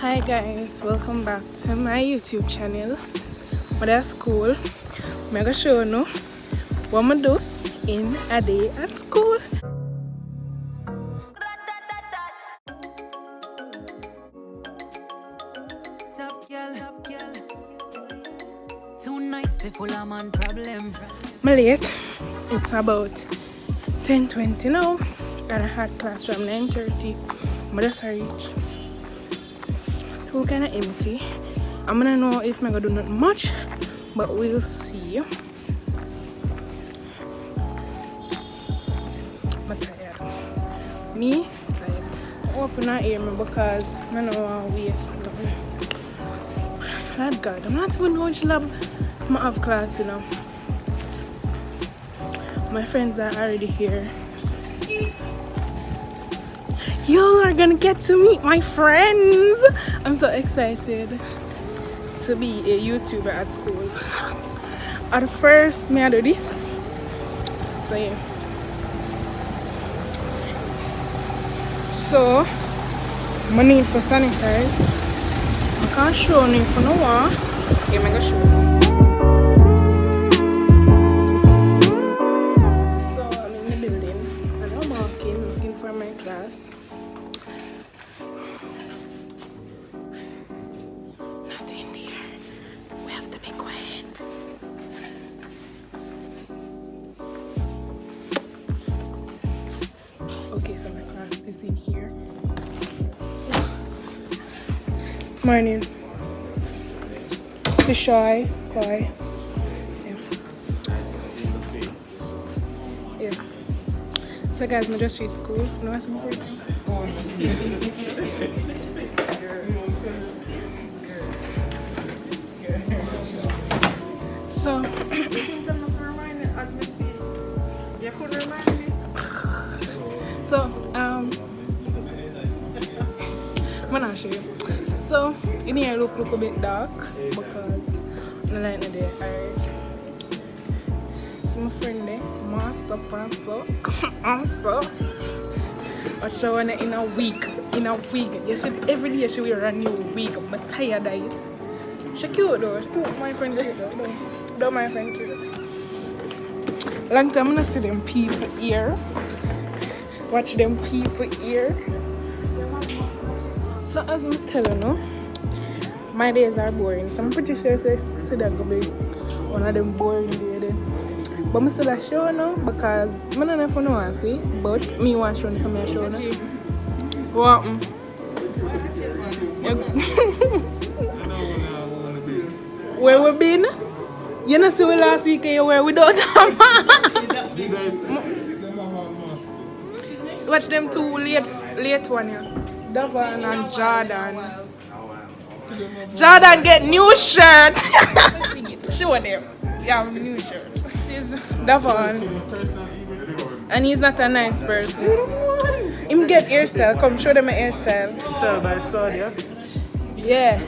Hi guys, welcome back to my YouTube channel. But at school, I'm gonna show you what I'm do in a day at school. Too nice for full of man problem. I'm late. It's about 10:20 now, and I had class from 9:30. I'm just reach. School kinda empty. I'm gonna know if I'm gonna do not much, but we'll see. I'm tired. Me tired. I hope you not hear me because I don't want to waste time. Lord God, I'm not even going to lab. I have class, you know. My friends are already here. You are gonna get to meet my friends. I'm so excited to be a YouTuber at school. At first, may I do this? So yeah. So, I need for sanitize. I can't show you if you know what. Yeah, I'm gonna show you. So I'm in the building and I'm walking, looking for my class. Not in there. We have to be quiet. Okay, so my class is in here. Morning. Chesouye, Koi. Yeah. So guys, I just reached school. You know what's important? So I'm not sure. So in here look a bit dark because the light not there. Alright. So my friend there, master pastor. I show her in a week. You see every day she wear a new wig. I'm tired of it. She cute though. She cute. My friend cute though. Don't my friend cute. Long time I don't see them people here. Watch them people here. So as I was telling you, my days are boring. So I'm pretty sure today will be one of them boring days. But I'm still show now because I don't know if you know what see, but me want to show you something show now. What? Where we been? You know see we last week you were without a mask. Watch them two late one here. Davon and Jordan. Jordan get new shirt. Show them. Yeah, new shirt. This is Davon. And he's not a nice person. Him get hairstyle. Come show them a hairstyle. Style by Saudi. Yeah.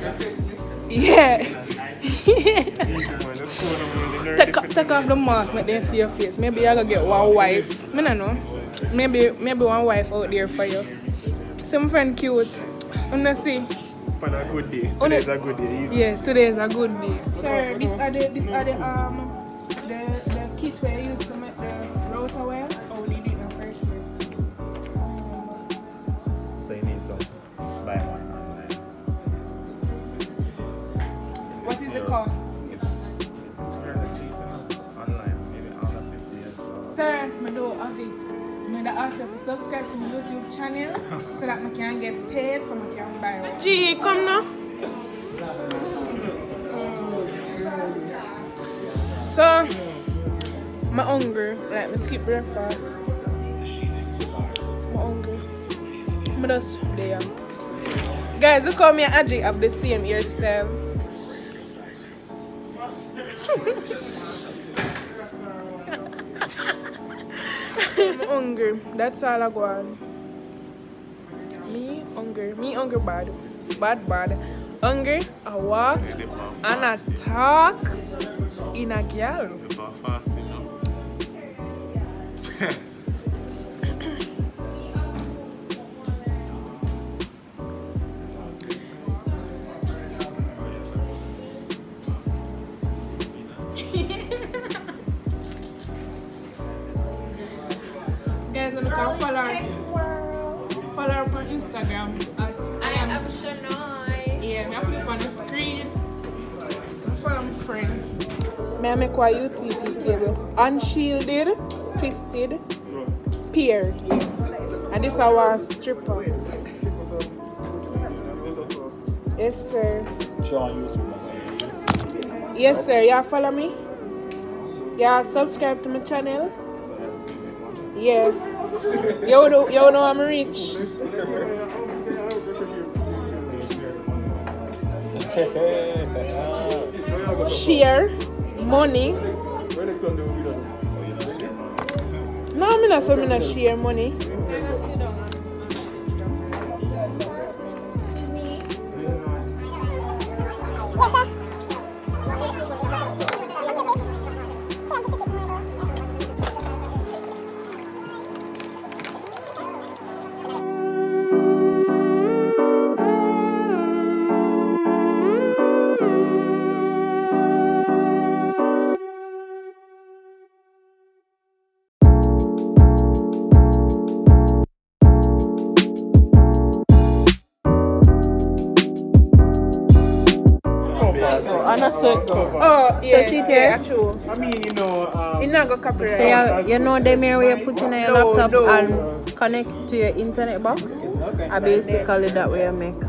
Take off the mask, make them see your face. Maybe you're gonna get one wife. I don't know. Maybe one wife out there for you. Some friend cute. Wanna see? On a good day. Today's a good day. Easy. Yeah, today is a good day. Sir, these are the kit where you use to make the router wire. Or did it in the first year? So you need to buy one online. What is the cost? It's really cheap online. Maybe under 50 years. Sir, I don't have it. I'm going to ask you to subscribe to my YouTube channel so that I can get paid so I can buy one. Gee, come now. So, I'm hungry. Like, I skip breakfast. I'm hungry. I'm just there. Guys, look how me and Ajay have the same hairstyle. I'm hungry. That's all I want. Me hungry bad. Bad. Hungry, I walk and I talk in a girl. Instagram at I am Chesouye. yeah, I put it on the screen. Follow my friend. May I make a UTP table? Unshielded, twisted, peer. And this is our stripper. Yes, sir. Show on YouTube. Yes, sir. Yeah, follow me. Yeah, subscribe to my channel. Yeah. You know I'm rich. Share money. No, I'm not saying I share money. Oh, yeah, So see yeah, true. I mean, you know, It's not going to copyright. So you know them here where you put in your No, laptop no. and connect to your internet box? I basically that way I make.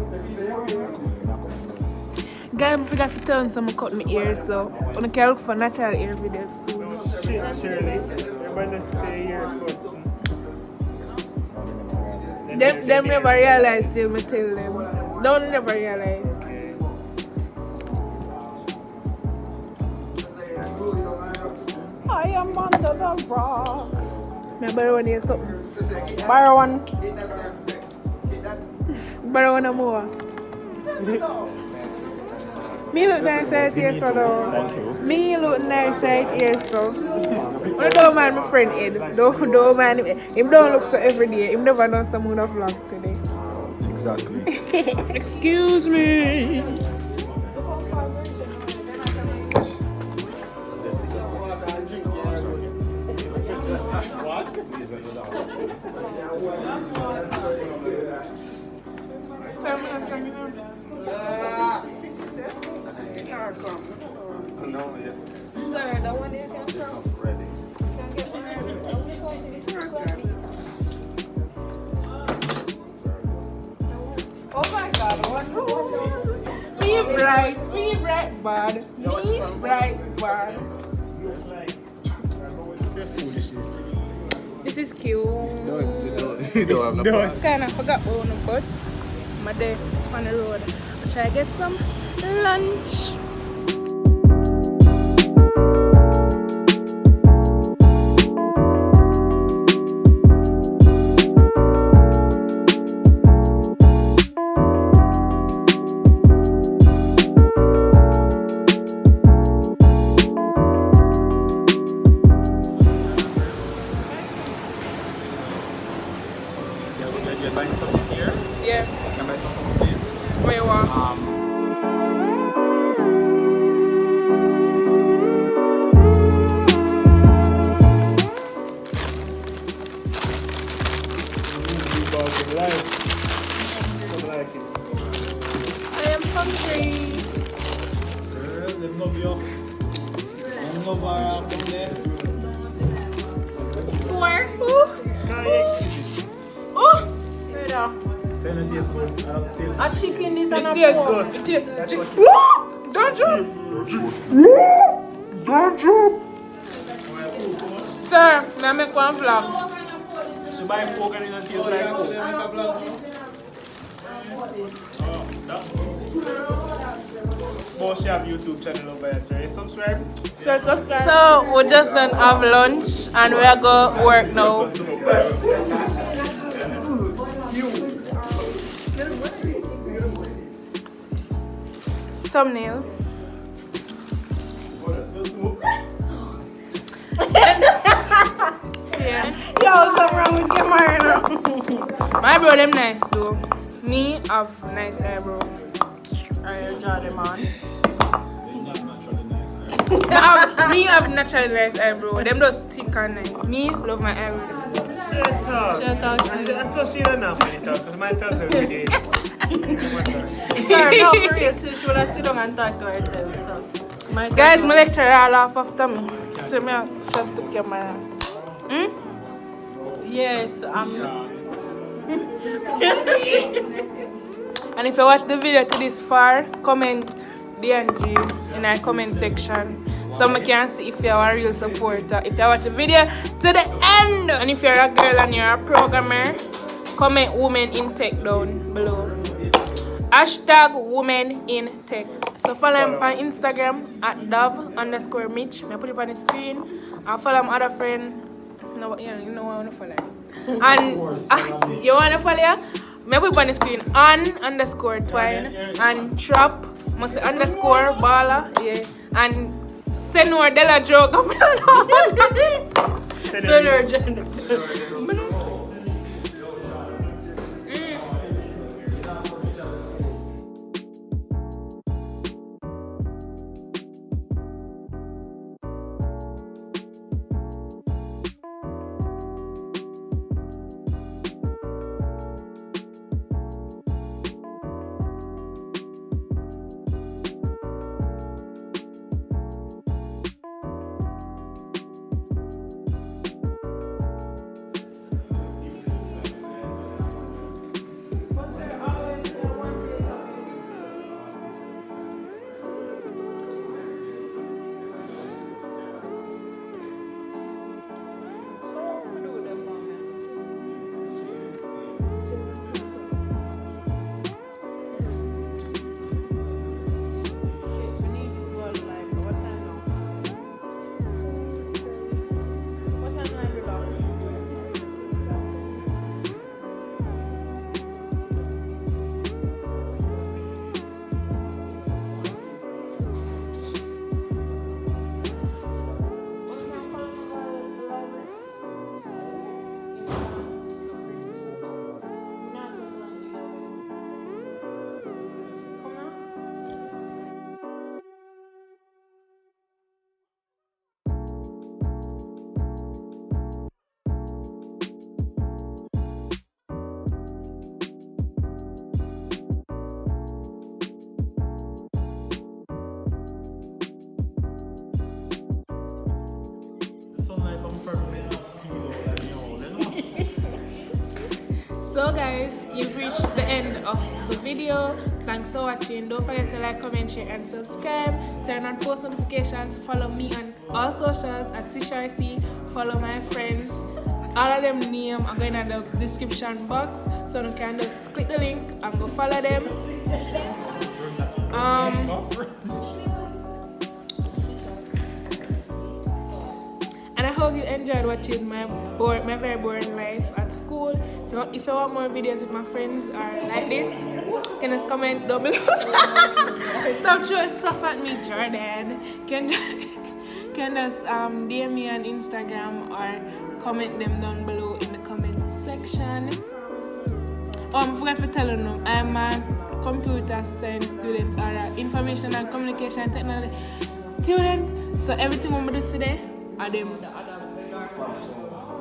Guys, I forgot to turn some cut my ears, so I can look for natural ear videos soon. Shirley, everybody just say you're Them never realize till me tell them. Don't never realize. I am under the rock. Remember when you something? Borrow one. Borrow one more. Me look nice right here, so though. Me look nice right here, so. I don't mind my friend Ed. Don't mind him. Him don't look so every day. Him never done some of vlog today. Exactly. Excuse me. Sir, the one you can from? Oh my god, what? Me bright bad. Me bright bad. This is cute. You don't have no Kinda forgot what on the butt. My day on the road. I try to get some lunch. You're buying something here? Yeah. Can I buy something, please? Where you are? I am hungry. Four. Oh. A chicken is an Yes. Don't jump. Sir, may I make one vlog? You buy pork and it tastes like pork. Both have YouTube channel over here, so you subscribe. So we just done have lunch and we are going to work now. Thumbnail. Yeah. Yo, something wrong with your mind. My bro them nice too. Me have nice eyebrow. I enjoy them on. Me have naturally nice eyebrow. Them just thick and nice. Me love my eyebrow. Shut up. That's what she done now when it talks. So she might tell us every day. Sorry, no, for real. She should have sit down and talk to herself. So. Guys, my lecturer all laugh after me. So me shut the camera. Yes, And if you watch the video to this far, comment DNG in our comment section so we can see if you're a real supporter. If you watch the video to the end, and if you're a girl and you're a programmer, comment women in tech down below. Hashtag women in tech. So follow him on Instagram at dove_Mitch. I put it on the screen. And follow my other friend. You know what I want to follow. And you want to follow ya? I put it on the screen on_Twine and trap must say _baller. Yeah. And Senor Della Joke. Senor Gender. So guys, you've reached the end of the video. Thanks for watching. Don't forget to like, comment, share and subscribe. Turn on post notifications. Follow me on all socials at Chesouye. Follow my friends. All of them name are going in the description box. So you can just click the link and go follow them. And I hope you enjoyed watching my very boring life at school. If you want more videos with my friends or like this, you can just comment down below. Stop throwing stuff at me, Jordan. Can just DM me on Instagram or comment them down below in the comment section. I forgot to tell you, I'm a computer science student or information and communication technology student. So everything I'm going to do today,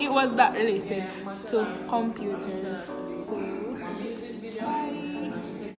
it was that related to computers. So